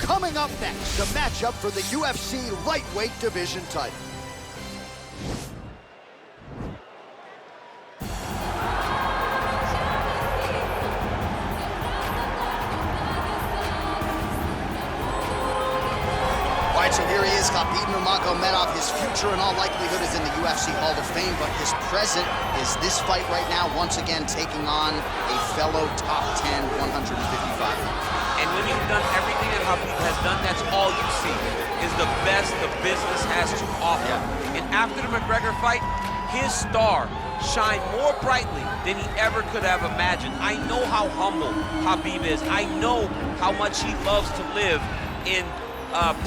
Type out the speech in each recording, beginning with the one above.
Coming up next, the matchup for the UFC lightweight division title. All right, so here he is, Khabib Nurmagomedov. His future in all likelihood is in the UFC Hall of Fame, but his present is this fight right now, once again taking on a fellow top 10, 155. And when you've done everything that Khabib has done, that's all you see, is the best the business has to offer. Yeah. And after the McGregor fight, his star shined more brightly than he ever could have imagined. I know how humble Khabib is. I know how much he loves to live in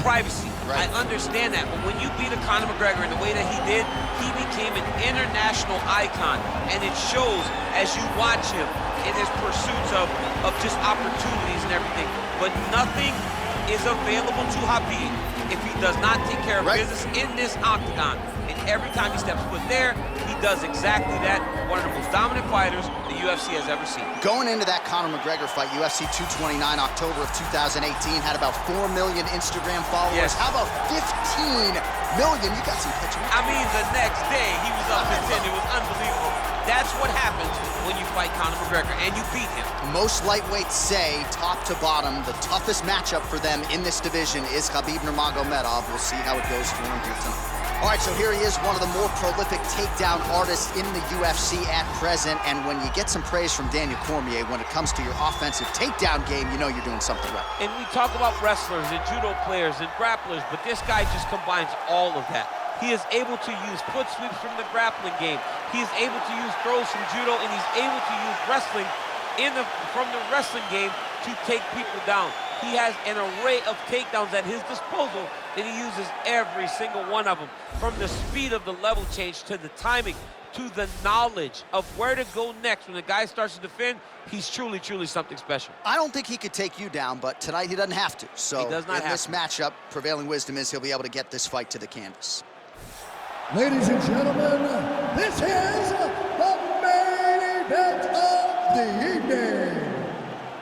privacy. Right. I understand that, but when you beat a Conor McGregor in the way that he did, he became an international icon, and it shows as you watch him in his pursuits of just opportunities and everything. But nothing is available to Khabib if he does not take care of business in this octagon. And every time he steps foot there, he does exactly that. One of the most dominant fighters the UFC has ever seen. Going into that Conor McGregor fight, UFC 229, October of 2018, had about 4 million Instagram followers. Yes. How about 15 million? You got some pictures. I mean, the next day, he was up to 10. It was unbelievable. That's what happens when you fight Conor McGregor, and you beat him. Most lightweights say, top to bottom, the toughest matchup for them in this division is Khabib Nurmagomedov. We'll see how it goes for him here tonight. All right, so here he is, one of the more prolific takedown artists in the UFC at present. And when you get some praise from Daniel Cormier when it comes to your offensive takedown game, you know you're doing something right. And we talk about wrestlers and judo players and grapplers, but this guy just combines all of that. He is able to use foot sweeps from the grappling game. He is able to use throws from judo, and he's able to use wrestling from the wrestling game to take people down. He has an array of takedowns at his disposal that he uses every single one of them. From the speed of the level change to the timing to the knowledge of where to go next. When the guy starts to defend, he's truly, truly something special. I don't think he could take you down, but tonight he doesn't have to. So he does not in this matchup, prevailing wisdom is he'll be able to get this fight to the canvas. Ladies and gentlemen, this is the main event of the evening.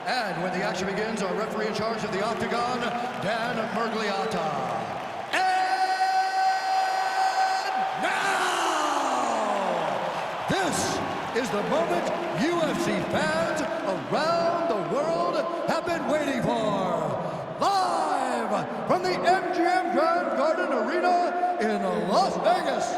And when the action begins, our referee in charge of the Octagon, Dan Mergliata. And now, this is the moment UFC fans around the world have been waiting for. Live from the MGM Grand Garden Arena in Las Vegas.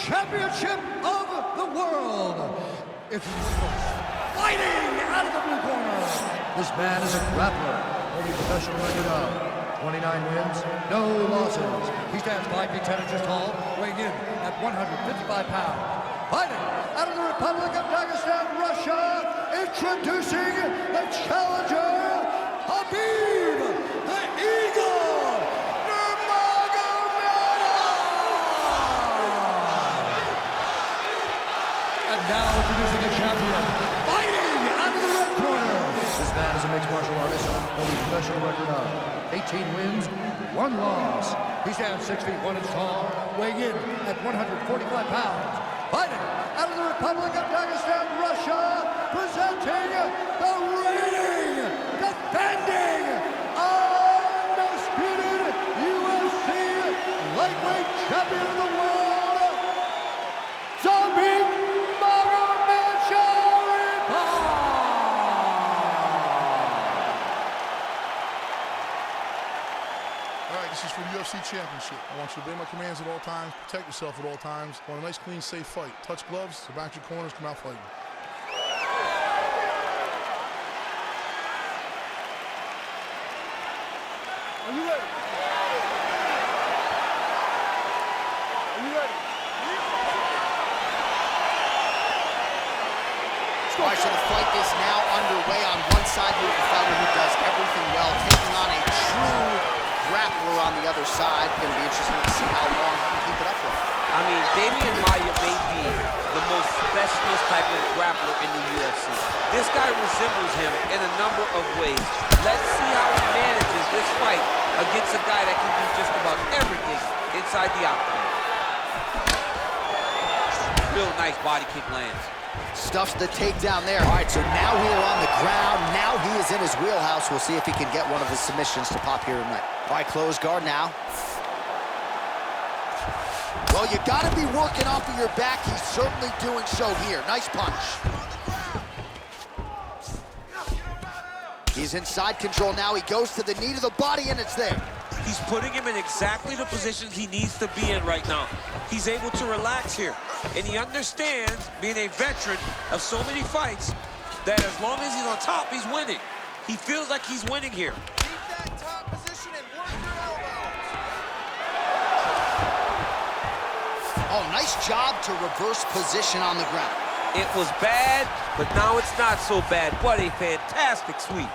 Championship of the world. It's fighting out of the blue corner. This man is a grappler, holding a professional record of 29 wins, no losses. He stands 5 feet 10 inches tall, weighing in at 155 pounds. Fighting out of the Republic of Dagestan, Russia, introducing the challenger, Khabib, the Eagle. Now introducing the champion, fighting out of the red corner. This man is a mixed martial artist, holding a professional record of 18 wins, 1 loss. He stands 6 feet 1 inch tall, weighing in at 145 pounds. Fighting out of the Republic of Dagestan, Russia, presenting the reigning, defending, undisputed UFC lightweight champion of the world, Zabit. This is for the UFC Championship. I want you to obey my commands at all times, protect yourself at all times. I want a nice, clean, safe fight. Touch gloves, back your corners, come out fighting. Are you ready? Are you ready? All right, so the fight is now underway. On one side, you have a fighter who does everything well, taking on a true grappler on the other side. Going to be interesting to see how long he can keep it up for. I mean, Damian Maia may be the most specialist type of grappler in the UFC. This guy resembles him in a number of ways. Let's see how he manages this fight against a guy that can do just inside the octagon. Real nice body kick lands. Stuffs the takedown there. All right, so now we are on the ground. Now he is in his wheelhouse. We'll see if he can get one of his submissions to pop here tonight. All right, close guard now. Well, you got to be working off of your back. He's certainly doing so here. Nice punch. He's in side control now. He goes to the knee to the body, and it's there. He's putting him in exactly the positions he needs to be in right now. He's able to relax here, and he understands, being a veteran of so many fights, that as long as he's on top, he's winning. He feels like he's winning here. Keep that top position and work your elbows. Oh, nice job to reverse position on the ground. It was bad, but now it's not so bad. What a fantastic sweep.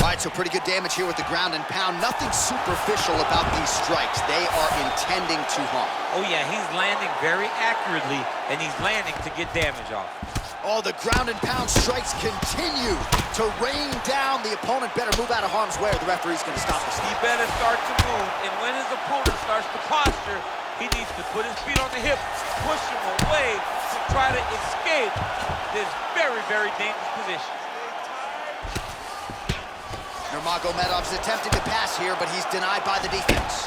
All right, so pretty good damage here with the ground and pound. Nothing superficial about these strikes. They are intending to harm. Oh yeah, he's landing very accurately, and he's landing to get damage off. Oh, the ground and pound strikes continue to rain down. The opponent better move out of harm's way, or the referee's going to stop this. He better start to move, and when his opponent starts to posture, he needs to put his feet on the hips, push him away to try to escape this very, very dangerous position. Nurmagomedov's attempting to pass here, but he's denied by the defense.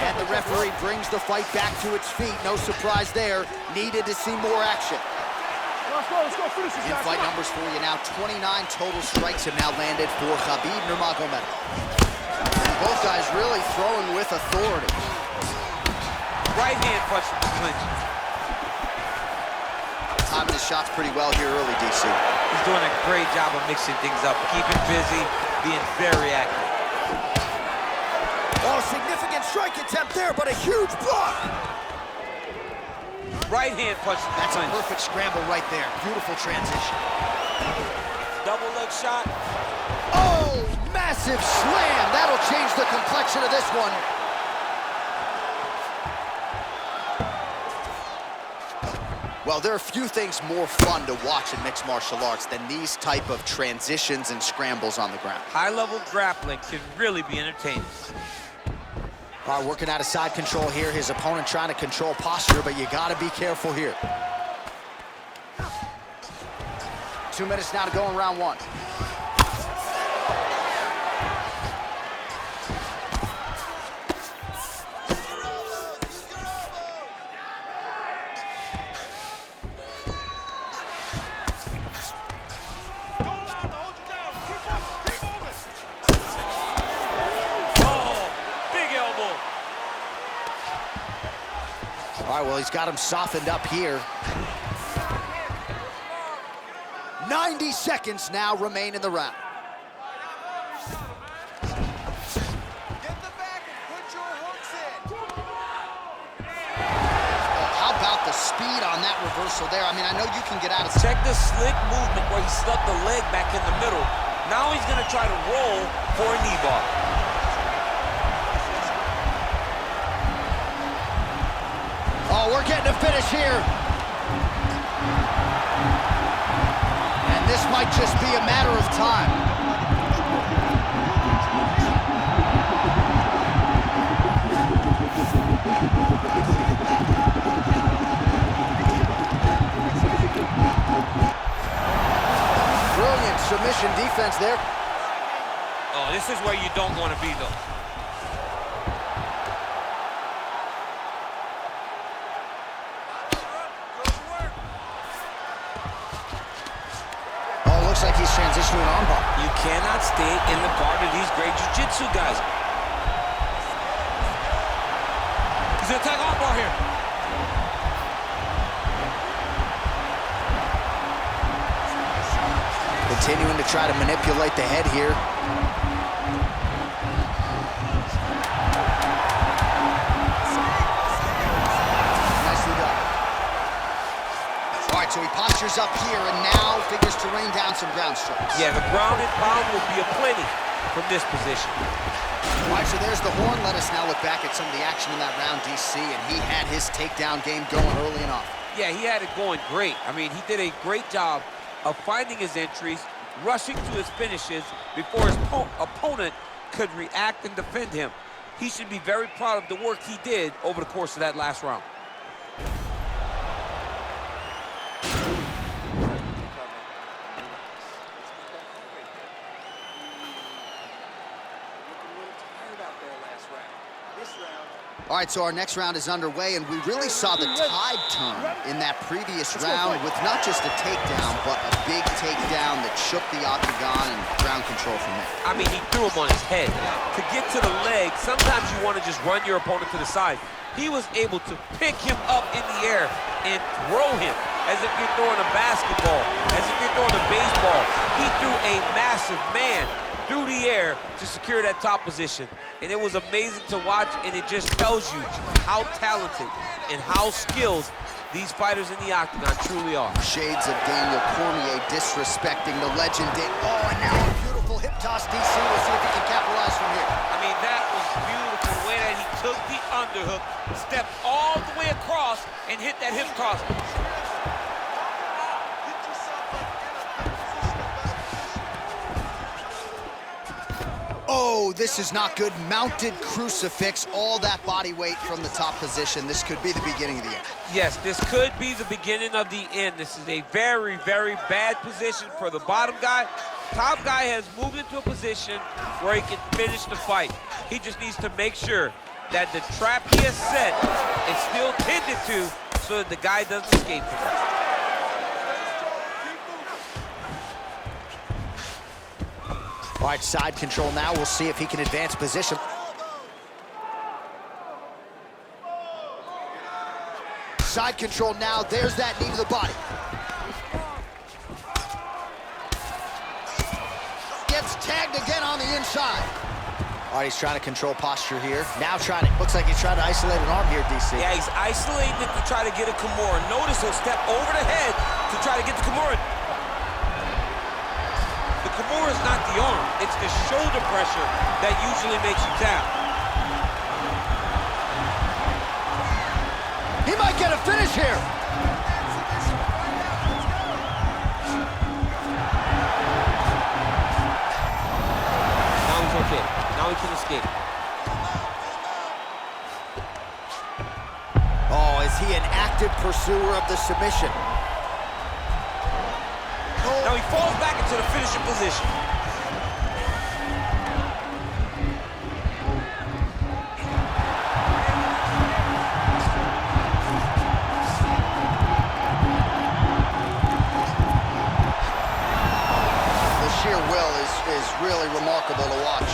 And the referee brings the fight back to its feet. No surprise there. Needed to see more action. Let's go, finish this. In-fight numbers for you now. 29 total strikes have now landed for Khabib Nurmagomedov. Both guys really throwing with authority. Right hand punch from the clinch. Timing his shots pretty well here early, DC. He's doing a great job of mixing things up, keeping busy, being very active. Oh, significant strike attempt there, but a huge block. Right hand punch from the That's a clinch. perfect scramble right there. Beautiful transition. Double leg shot. Oh, massive slam. That'll change the complexion of this one. Well, there are few things more fun to watch in mixed martial arts than these type of transitions and scrambles on the ground. High-level grappling can really be entertaining. All right, working out of side control here. His opponent trying to control posture, but you got to be careful here. 2 minutes now to go in round one. All right, well, he's got him softened up here. 90 seconds now remain in the round. Get the back and put your hooks in. Oh, how about the speed on that reversal there? I mean, I know you can get out of... Check the slick movement where he stuck the leg back in the middle. Now he's going to try to roll for a knee bar. Oh, we're getting a finish here. And this might just be a matter of time. Brilliant submission defense there. Oh, this is where you don't want to be, though. Looks like he's transitioning to an armbar. You cannot stay in the guard of these great jiu-jitsu guys. He's gonna attack armbar here. Continuing to try to manipulate the head here. Nicely done. All right, so he postures up here and now figures to rain down some ground strikes. Yeah, the ground and pound will be aplenty from this position. All right, so there's the horn. Let us now look back at some of the action in that round, DC, and he had his takedown game going early and often. Yeah, he had it going great. I mean, he did a great job of finding his entries, rushing to his finishes before his opponent could react and defend him. He should be very proud of the work he did over the course of that last round. All right, so our next round is underway, and we really saw the tide turn in that previous round with not just a takedown, but a big takedown that shook the octagon and ground control from there. I mean, he threw him on his head. To get to the leg, sometimes you want to just run your opponent to the side. He was able to pick him up in the air and throw him as if you're throwing a basketball, as if you're throwing a baseball. He threw a massive man through the air to secure that top position. And it was amazing to watch, and it just tells you how talented and how skilled these fighters in the octagon truly are. Shades of Daniel Cormier disrespecting the legend. Oh, and now a beautiful hip toss, DC. We'll see if he can capitalize from here. I mean, that was beautiful, the way that he took the underhook, stepped all the way across, and hit that hip toss. Oh, this is not good. Mounted crucifix, all that body weight from the top position. This could be the beginning of the end. Yes, this could be the beginning of the end. This is a very, very bad position for the bottom guy. Top guy has moved into a position where he can finish the fight. He just needs to make sure that the trap he has set is still tended to so that the guy doesn't escape from it. All right, side control now. We'll see if he can advance position. Side control now. There's that knee to the body. Gets tagged again on the inside. All right, he's trying to control posture here. Now looks like he's trying to isolate an arm here, DC. Yeah, he's isolating it to try to get a Kimura. Notice he'll step over the head to try to get the Kimura. The Kimura is not the arm, it's the shoulder pressure that usually makes you tap. He might get a finish here. Now he's okay. Now he can escape. Oh, is he an active pursuer of the submission? Now he falls back into the finishing position. The sheer will is really remarkable to watch.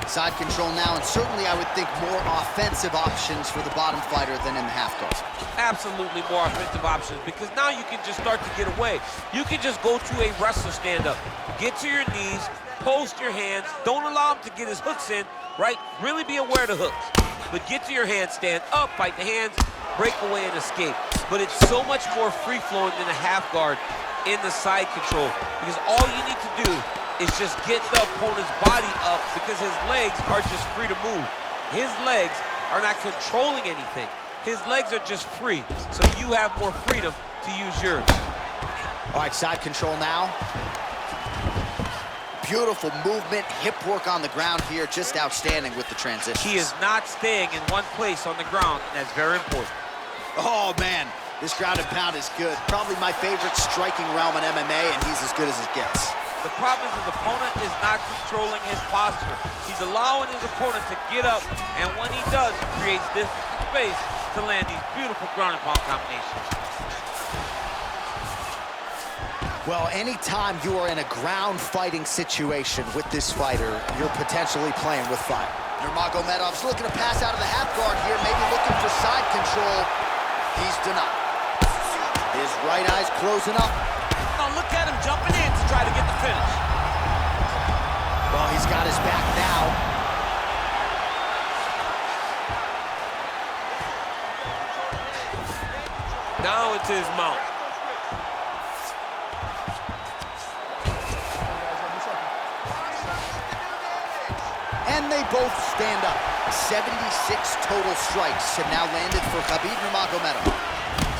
Side control now, and certainly I would think more offensive options for the bottom fighter than in the half guard. Absolutely more offensive options, because now you can just start to get away. You can just go to a wrestler stand-up. Get to your knees, post your hands, don't allow him to get his hooks in, right? Really be aware of the hooks. But get to your hands, stand up, fight the hands, break away and escape. But it's so much more free-flowing than a half guard in the side control, because all you need to do is just get the opponent's body up, because his legs are just free to move. His legs are not controlling anything. His legs are just free, so you have more freedom to use yours. All right, side control now. Beautiful movement, hip work on the ground here, just outstanding with the transition. He is not staying in one place on the ground, and that's very important. Oh, man, this ground and pound is good. Probably my favorite striking realm in MMA, and he's as good as it gets. The problem is his opponent is not controlling his posture. He's allowing his opponent to get up, and when he does, he creates distance and space to land these beautiful ground and pound combinations. Well, anytime you are in a ground fighting situation with this fighter, you're potentially playing with fire. Nurmagomedov's looking to pass out of the half guard here, maybe looking for side control. He's denied. His right eye's closing up. Now look at him jumping in to try to get the finish. Well, he's got his back now. Now into his mount. And they both stand up. 76 total strikes have now landed for Khabib Nurmagomedov.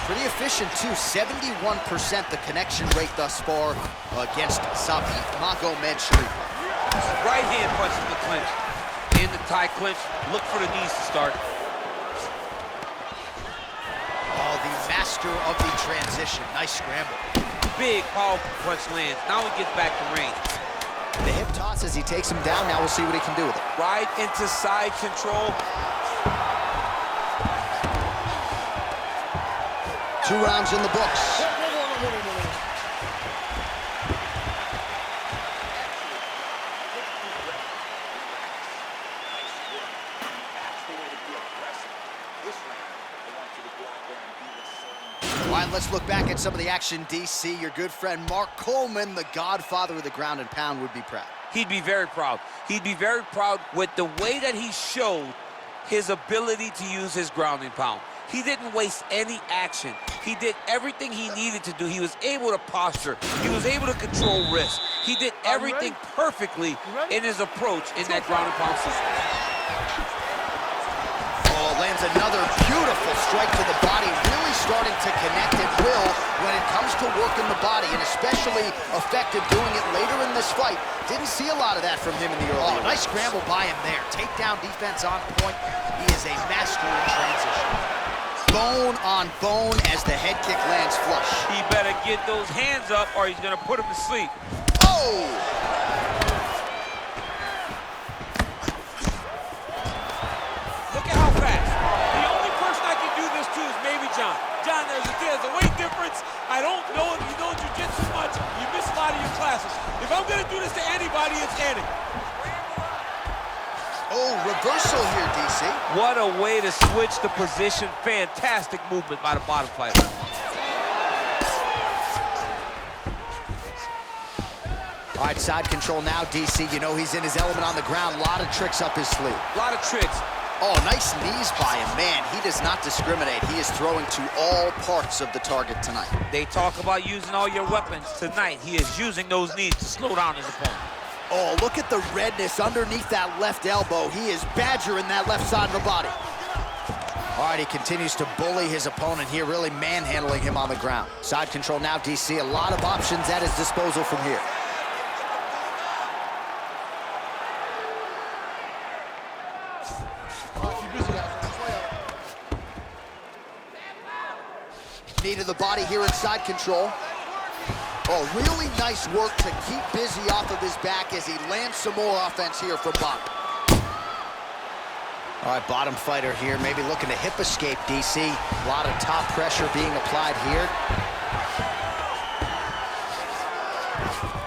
Pretty efficient, too. 71% the connection rate thus far against Zabit Magomedsharipov. Right hand punches the clinch. In the tie clinch, look for the knees to start. Oh, the master of the transition. Nice scramble. Big, powerful punch lands. Now he gets back to range. The hip toss as he takes him down. Now we'll see what he can do with it. Right into side control. 2 rounds in the books. All right, let's look back at some of the action, DC. Your good friend Mark Coleman, the godfather of the ground and pound, would be proud. He'd be very proud. He'd be very proud with the way that he showed his ability to use his ground and pound. He didn't waste any action. He did everything he needed to do. He was able to posture. He was able to control wrist. He did everything perfectly in his approach in that ground and pound system. Oh, lands another beautiful strike to the body, really starting to connect at will when it comes to working the body, and especially effective doing it later in this fight. Didn't see a lot of that from him in the early. Oh, nice scramble by him there. Takedown defense on point. He is a master in transition. Bone on bone as the head kick lands flush. He better get those hands up or he's gonna put him to sleep. Oh! Look at how fast. The only person I can do this to is maybe John. John, there's a weight difference. I don't know if you know jiu-jitsu much. You miss a lot of your classes. If I'm gonna do this to anybody, it's Eddie. Oh, reversal here, DC. What a way to switch the position. Fantastic movement by the bottom fighter. All right, side control now, DC. You know he's in his element on the ground. A lot of tricks up his sleeve. A lot of tricks. Oh, nice knees by him. Man, he does not discriminate. He is throwing to all parts of the target tonight. They talk about using all your weapons. Tonight, he is using those knees to slow down his opponent. Oh, look at the redness underneath that left elbow. He is badgering that left side of the body. All right, he continues to bully his opponent here, really manhandling him on the ground. Side control now, DC. A lot of options at his disposal from here. Knee to the body here in side control. Oh, really nice work to keep busy off of his back as he lands some more offense here from bottom. All right, bottom fighter here, maybe looking to hip escape, DC. A lot of top pressure being applied here.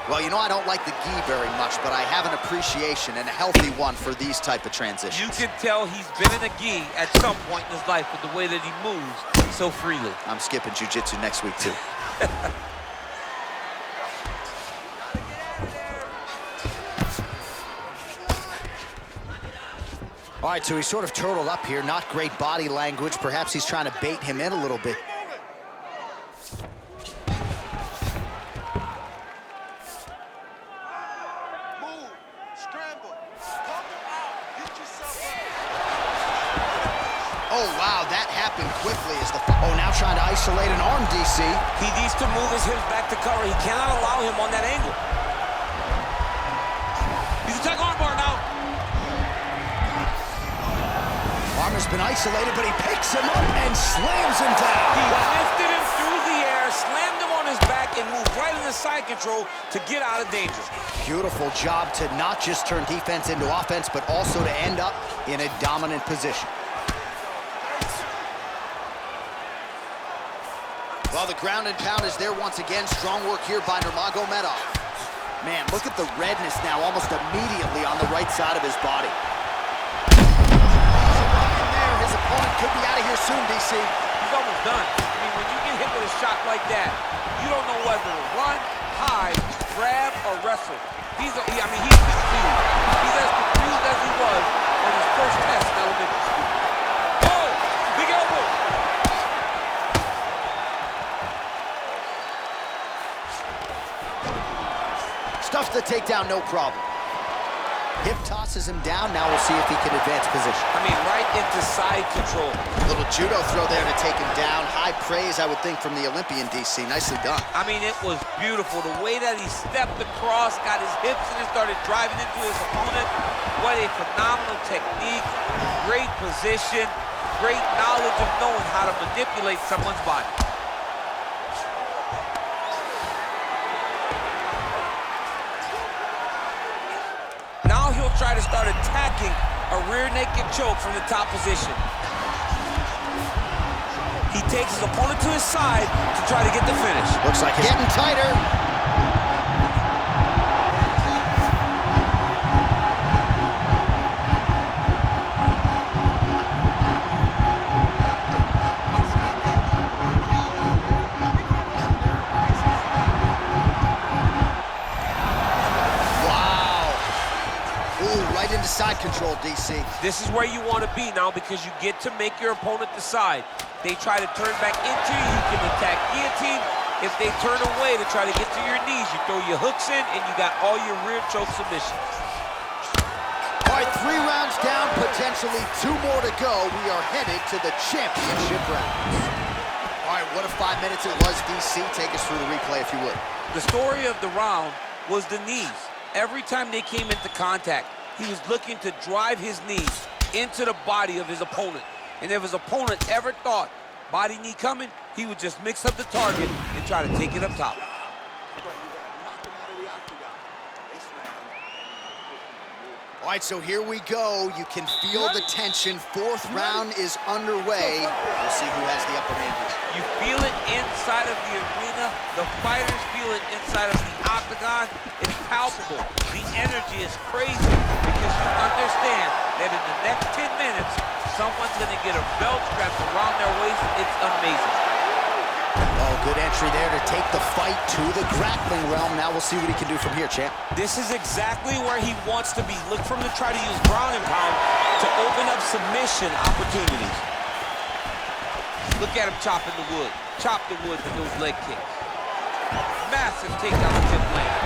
Well, you know I don't like the gi very much, but I have an appreciation and a healthy one for these type of transitions. You can tell he's been in a gi at some point in his life with the way that he moves so freely. I'm skipping jiu-jitsu next week, too. All right, so he's sort of turtled up here. Not great body language. Perhaps he's trying to bait him in a little bit. Move, scramble, come out, get yourself up. Oh, wow, that happened quickly as the... Oh, now trying to isolate an arm, DC. He needs to move his hips back to cover. He cannot allow him on that angle. He's attacking armbar now. Arm has been isolated, but he picks him up and slams him down. He lifted him through the air, slammed him on his back, and moved right into side control to get out of danger. Beautiful job to not just turn defense into offense, but also to end up in a dominant position. Well, the ground and pound is there once again. Strong work here by Nurmagomedov. Man, look at the redness now almost immediately on the right side of his body. His opponent could be out of here soon, DC. He's almost done. I mean, when you get hit with a shot like that, you don't know whether to run, hide, grab, or wrestle. He's confused. He's as confused as he was on his first test in elementary school. Oh, big elbow. Stuffs the takedown, no problem. Hip tosses him down. Now we'll see if he can advance position. I mean, right into side control. Little judo throw there to take him down. High praise, I would think, from the Olympian, DC. Nicely done. I mean, it was beautiful. The way that he stepped across, got his hips in and started driving into his opponent. What a phenomenal technique. Great position. Great knowledge of knowing how to manipulate someone's body. Now he'll try to start attacking a rear naked choke from the top position. He takes his opponent to his side to try to get the finish. Looks like it's getting tighter. Into side control, DC. This is where you want to be now because you get to make your opponent decide. They try to turn back into you, you can attack guillotine. If they turn away to try to get to your knees, you throw your hooks in and you got all your rear choke submissions. All right, 3 rounds down, potentially 2 more to go. We are headed to the championship rounds. All right, what a 5 minutes it was, DC. Take us through the replay if you would. The story of the round was the knees. Every time they came into contact, he was looking to drive his knees into the body of his opponent. And if his opponent ever thought body knee coming, he would just mix up the target and try to take it up top. All right, so here we go. You can feel the tension. 4th round is underway. We'll see who has the upper hand here. You feel it inside of the arena. The fighters feel it inside of the octagon. It's palpable. The energy is crazy because you understand that in the next 10 minutes, someone's going to get a belt strapped around their waist. It's amazing. Oh, good entry there to take the fight to the grappling realm. Now we'll see what he can do from here, champ. This is exactly where he wants to be. Look for him to try to use ground and pound to open up submission opportunities. Look at him chopping the wood. Chop the wood with those leg kicks. Massive takedown to tip land.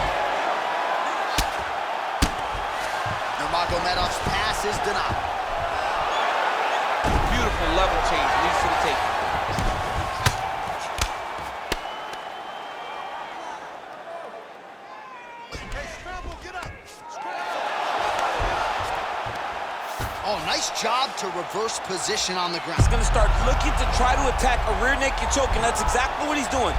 Nurmagomedov's pass is denied. Beautiful level change, leads to the takedown. Oh, nice job to reverse position on the ground. He's gonna start looking to try to attack a rear naked choke, and that's exactly what he's doing.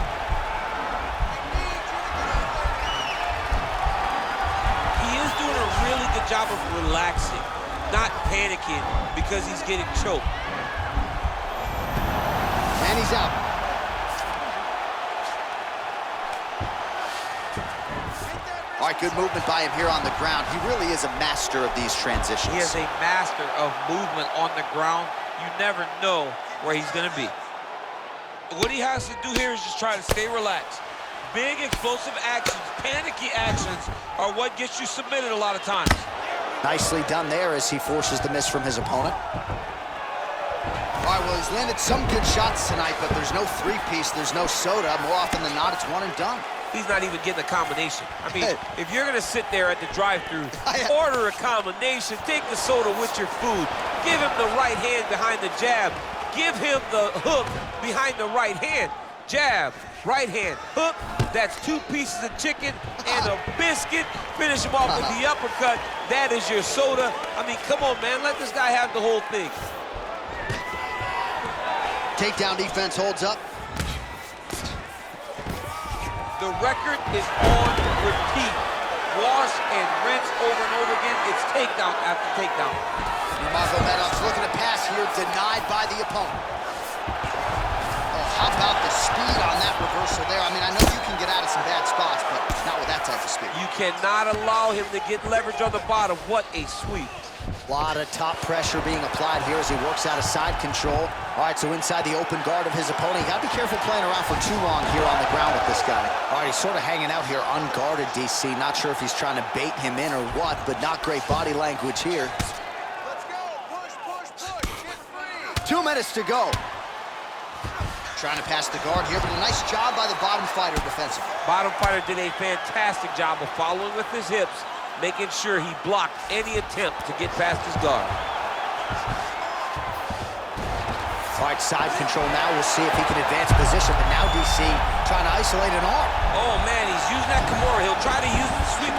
He is doing a really good job of relaxing, not panicking because he's getting choked. And he's out. All right, good movement by him here on the ground. He really is a master of these transitions. He is a master of movement on the ground. You never know where he's gonna be. What he has to do here is just try to stay relaxed. Big explosive actions, panicky actions are what gets you submitted a lot of times. Nicely done there as he forces the miss from his opponent. All right, well, he's landed some good shots tonight, but there's no 3-piece, there's no soda. More often than not, it's one and done. He's not even getting a combination. I mean, if you're gonna sit there at the drive-thru, order a combination, take the soda with your food, give him the right hand behind the jab, give him the hook behind the right hand, jab, right hand, hook, that's 2 pieces of chicken and a biscuit, finish him off with the uppercut, that is your soda. I mean, come on, man, let this guy have the whole thing. Takedown defense holds up. The record is on repeat. Wash and rinse over and over again. It's takedown after takedown. Nurmagomedov's looking to pass here, denied by the opponent. Oh, how about the speed on that reversal there? I mean, I know you can get out of some bad spots, but not with that type of speed. You cannot allow him to get leverage on the bottom. What a sweep. A lot of top pressure being applied here as he works out of side control. All right, so inside the open guard of his opponent. You got to be careful playing around for too long here on the ground with this guy. All right, he's sort of hanging out here unguarded, DC. Not sure if he's trying to bait him in or what, but not great body language here. Let's go. Push, push, push. Get free. 2 minutes to go. Trying to pass the guard here, but a nice job by the bottom fighter defensively. Bottom fighter did a fantastic job of following with his hips making sure he blocked any attempt to get past his guard. All right, side control now. We'll see if he can advance position, but now DC trying to isolate an arm. Oh, man, he's using that Kimura. He'll try to use the sweep.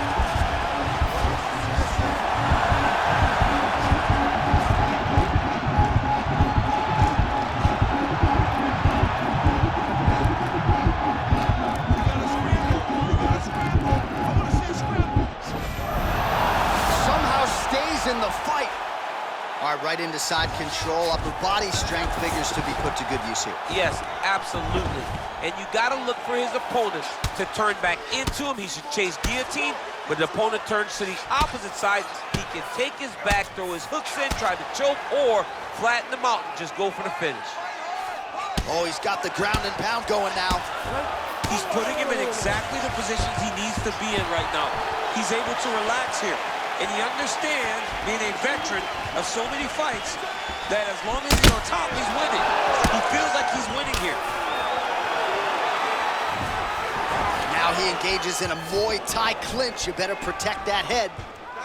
Somehow stays in the fight. All right, right into side control. Upper body strength figures to be put to good use here. Yes, absolutely. And you got to look for his opponent to turn back into him. He should chase guillotine, but the opponent turns to the opposite side. He can take his back, throw his hooks in, try to choke, or flatten him out and just go for the finish. Oh, he's got the ground and pound going now. He's putting him in exactly the positions he needs to be in right now. He's able to relax here. And he understands, being a veteran of so many fights, that as long as he's on top, he's winning. He feels like he's winning here. Now he engages in a Muay Thai clinch. You better protect that head.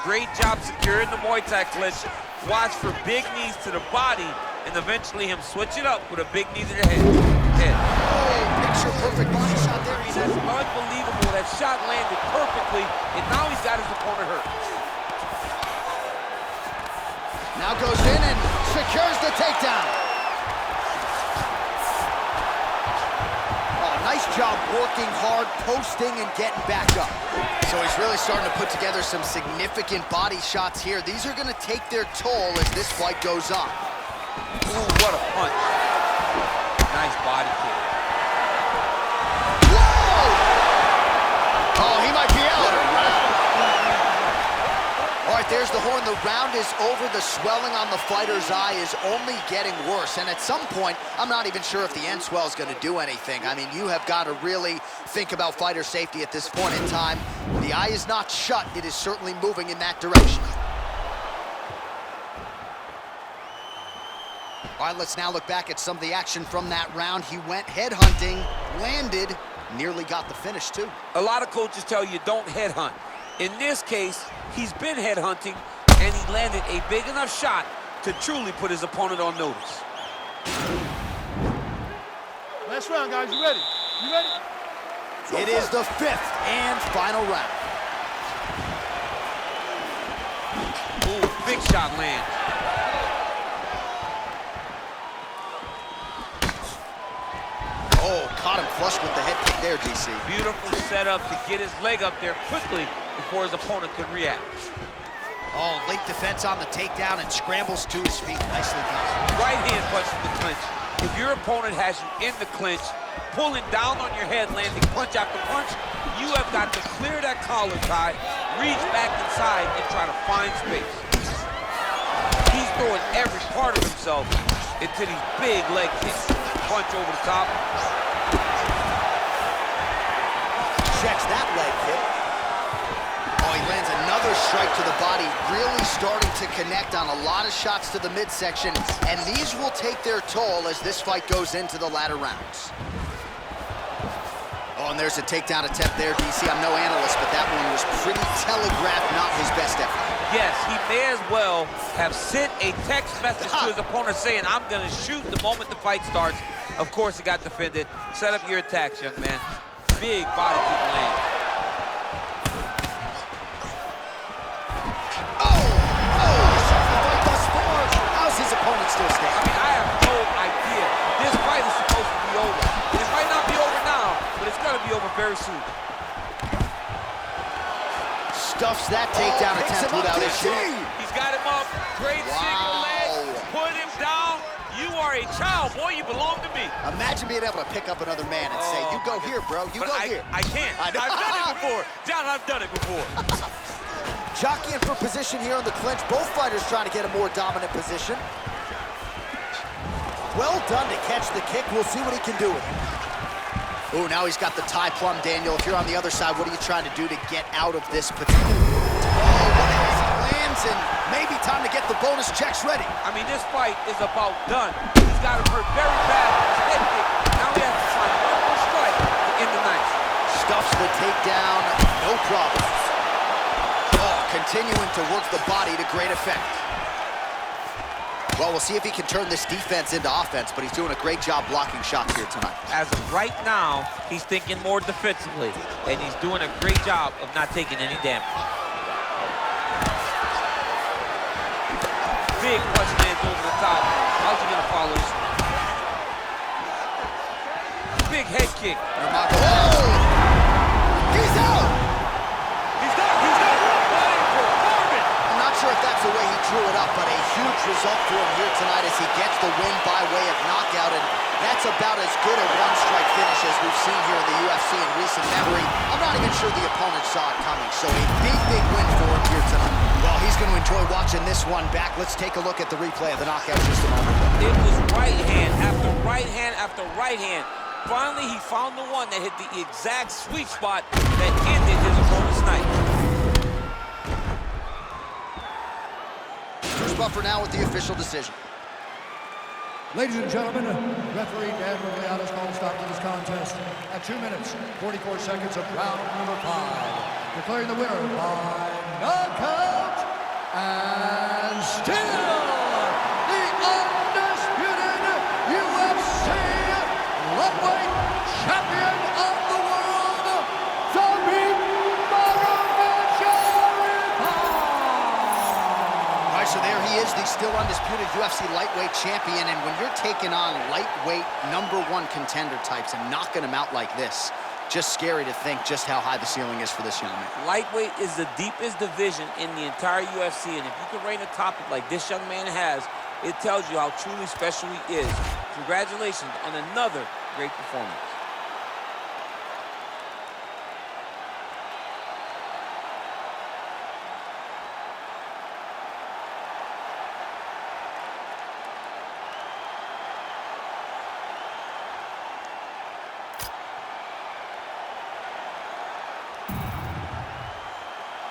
Great job securing the Muay Thai clinch. Watch for big knees to the body, and eventually him switch it up with a big knee to the head. Oh, picture perfect body shot there. That's unbelievable. That shot landed perfectly, and now he's got his opponent hurt. Now goes in and secures the takedown. Oh, nice job working hard, posting, and getting back up. So he's really starting to put together some significant body shots here. These are going to take their toll as this fight goes on. Ooh, what a punch. Nice body kick. Whoa! Oh, he might be out. All right, there's the horn. The round is over. The swelling on the fighter's eye is only getting worse. And at some point, I'm not even sure if the end swell is going to do anything. I mean, you have got to really think about fighter safety at this point in time. The eye is not shut. It is certainly moving in that direction. All right, let's now look back at some of the action from that round. He went headhunting, landed, nearly got the finish, too. A lot of coaches tell you don't headhunt. In this case, he's been headhunting, and he landed a big enough shot to truly put his opponent on notice. Last round, guys. You ready? You ready? It is the fifth and final round. Ooh, big shot land. Oh, caught him flush with the head kick there, DC. Beautiful setup to get his leg up there quickly before his opponent could react. Oh, late defense on the takedown and scrambles to his feet. Nicely done. Right hand punch in the clinch. If your opponent has you in the clinch, pulling down on your head, landing punch after punch, you have got to clear that collar tie, reach back inside, and try to find space. He's throwing every part of himself into these big leg kicks. Punch over the top. Checks that leg kick. Oh, he lands another strike to the body, really starting to connect on a lot of shots to the midsection, and these will take their toll as this fight goes into the latter rounds. Oh, and there's a takedown attempt there, DC. I'm no analyst, but that one was pretty telegraphed, not his best effort. Yes, he may as well have sent a text message to his opponent saying, I'm going to shoot the moment the fight starts. Of course, he got defended. Set up your attacks, young man. Big body kick land. How's his opponent still standing? I mean, I have no idea. This fight is supposed to be over. It might not be over now, but it's going to be over very soon. Stuffs that takedown attempt without issue. He's got him up. Great single leg. Put him down. You are a child, boy. You belong to me. Imagine being able to pick up another man and say, you go here, bro. You go here. I can't. I've done it before. John, I've done it before. Jockeying for position here on the clinch. Both fighters trying to get a more dominant position. Well done to catch the kick. We'll see what he can do with it. Oh, now he's got the Thai plum, Daniel. If you're on the other side, what are you trying to do to get out of this particular? Oh, what as he lands, and maybe time to get the bonus checks ready. I mean, this fight is about done. He's got him hurt very bad with his head kick. Now he has to find one more strike to end the night. Stuffs the takedown, no problems. Oh, continuing to work the body to great effect. Well, we'll see if he can turn this defense into offense, but he's doing a great job blocking shots here tonight. As of right now, he's thinking more defensively, and he's doing a great job of not taking any damage. Big punch lands over the top. How's he gonna follow this? Big head kick. Nurmagomedov. Oh! He's out! He's got Marvin. I'm not sure if that's the way he drew it up, but a huge result for him here tonight as he gets the win by way of knockout, and that's about as good a one-strike finish as we've seen here in the UFC in recent memory. I'm not even sure the opponent saw it coming, so a big, big win for him here tonight. Well, he's going to enjoy watching this one back. Let's take a look at the replay of the knockout just a moment ago. It was right hand after right hand after right hand. Finally, he found the one that hit the exact sweet spot that ended his opponent's night. Bruce Buffer now with the official decision. Ladies and gentlemen, referee Dan Rugliano's called a stop to this contest at 2 minutes, 44 seconds of round number 5. Declaring the winner by knockout and still the undisputed UFC lightweight champion of the world, zabit. All right, so there he is, the still undisputed UFC lightweight champion, and when you're taking on lightweight #1 contender types and knocking them out like this, just scary to think just how high the ceiling is for this young man. Lightweight is the deepest division in the entire UFC, and if you can reign atop it like this young man has, it tells you how truly special he is. Congratulations on another great performance.